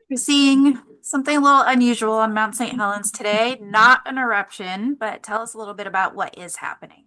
We're seeing something a little unusual on Mount St. Helens today. Not an eruption, but tell us a little bit about what is happening.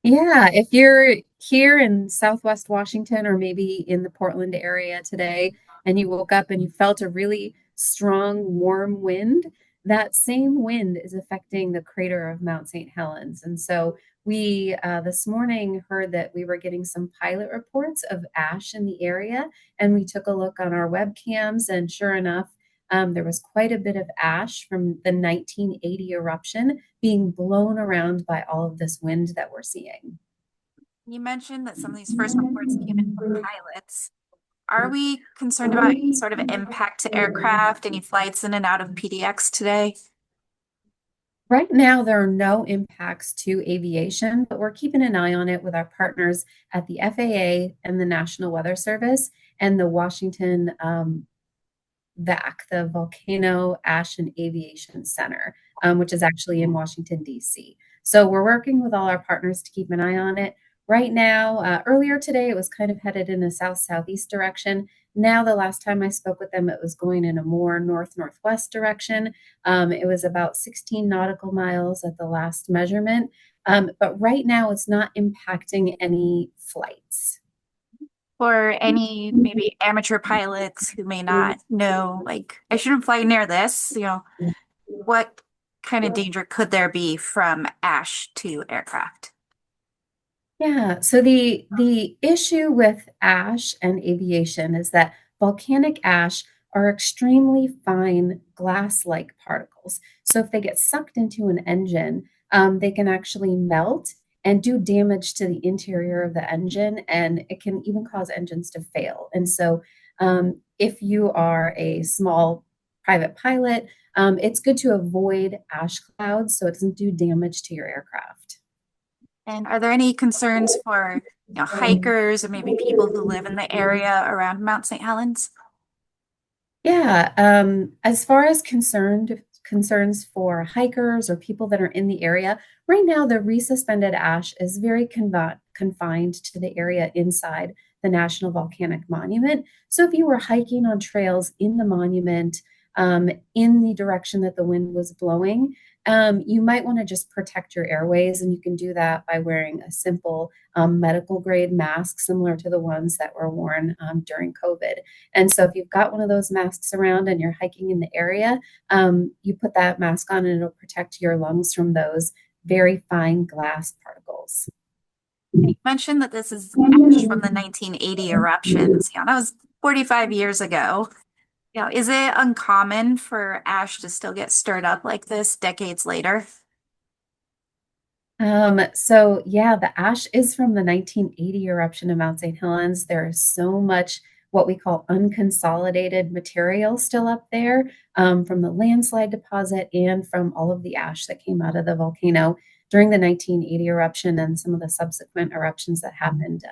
Yeah, if you're here in Southwest Washington or maybe in the Portland area today and you woke up and you felt a really strong, warm wind, that same wind is affecting the crater of Mount St. Helens. And so we this morning heard that we were getting some pilot reports of ash in the area, and we took a look on our webcams, and sure enough, there was quite a bit of ash from the 1980 eruption being blown around by all of this wind that we're seeing. You mentioned that some of these first reports came in from pilots. Are we concerned about any sort of impact to aircraft, any flights in and out of PDX today? Right now, there are no impacts to aviation, but we're keeping an eye on it with our partners at the FAA and the National Weather Service and the Washington VAC, the Volcano Ash and Aviation Center, which is actually in Washington, D.C. So we're working with all our partners to keep an eye on it. Right now, earlier today, it was kind of headed in a south-southeast direction. Now, the last time I spoke with them, it was going in a more north-northwest direction. It was about 16 nautical miles at the last measurement. But right now, it's not impacting any flights. For any maybe amateur pilots who may not know, like, I shouldn't fly near this, what kind of danger could there be from ash to aircraft? Yeah, so the issue with ash and aviation is that volcanic ash are extremely fine glass-like particles. So if they get sucked into an engine, they can actually melt and do damage to the interior of the engine, and it can even cause engines to fail. And so, if you are a small private pilot, it's good to avoid ash clouds so it doesn't do damage to your aircraft. And are there any concerns for, hikers or maybe people who live in the area around Mount St. Helens? Yeah, as far as concerns for hikers or people that are in the area, right now the resuspended ash is very confined to the area inside the National Volcanic Monument. So if you were hiking on trails in the monument, in the direction that the wind was blowing, you might want to just protect your airways, and you can do that by wearing a simple medical grade mask, similar to the ones that were worn during COVID. And so if you've got one of those masks around and you're hiking in the area, you put that mask on and it'll protect your lungs from those very fine glass particles. You mentioned that this is ash from the 1980 eruptions. That was 45 years ago. Is it uncommon for ash to still get stirred up like this decades later? So yeah, the ash is from the 1980 eruption of Mount St. Helens. There is so much what we call unconsolidated material still up there, from the landslide deposit and from all of the ash that came out of the volcano during the 1980 eruption and some of the subsequent eruptions that happened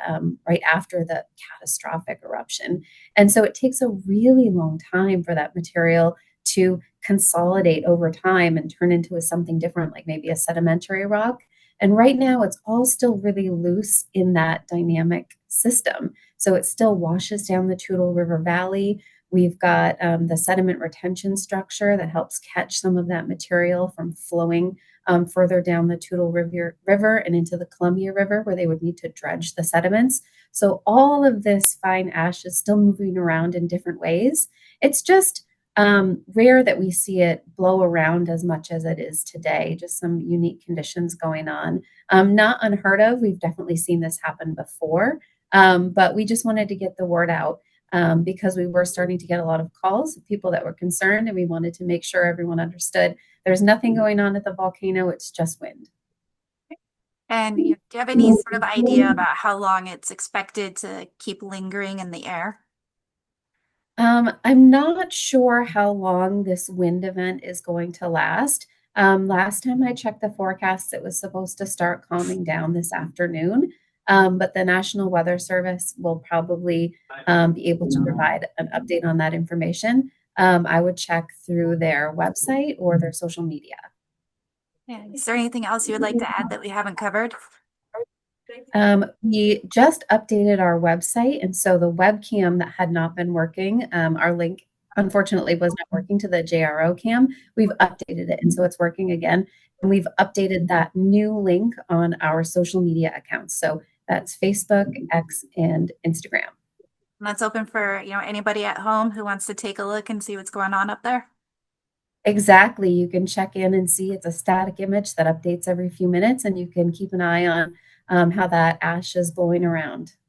right after the catastrophic eruption. And so it takes a really long time for that material to consolidate over time and turn into something different, like maybe a sedimentary rock. And right now, it's all still really loose in that dynamic system. So it still washes down the Toutle River Valley. We've got the sediment retention structure that helps catch some of that material from flowing further down the River and into the Columbia River, where they would need to dredge the sediments. So all of this fine ash is still moving around in different ways. It's just rare that we see it blow around as much as it is today, just some unique conditions going on. Not unheard of. We've definitely seen this happen before, but we just wanted to get the word out because we were starting to get a lot of calls of people that were concerned, and we wanted to make sure everyone understood there's nothing going on at the volcano, it's just wind. And do you have any sort of idea about how long it's expected to keep lingering in the air? I'm not sure how long this wind event is going to last. Last time I checked the forecast, it was supposed to start calming down this afternoon, but the National Weather Service will probably be able to provide an update on that information. I would check through their website or their social media. Yeah. Is there anything else you would like to add that we haven't covered? We just updated our website, and so the webcam that had not been working, our link unfortunately was not working to the JRO cam. We've updated it, and so it's working again. And we've updated that new link on our social media accounts. So that's Facebook, X, and Instagram. And that's open for, anybody at home who wants to take a look and see what's going on up there. Exactly. You can check in and see it's a static image that updates every few minutes, and you can keep an eye on how that ash is blowing around.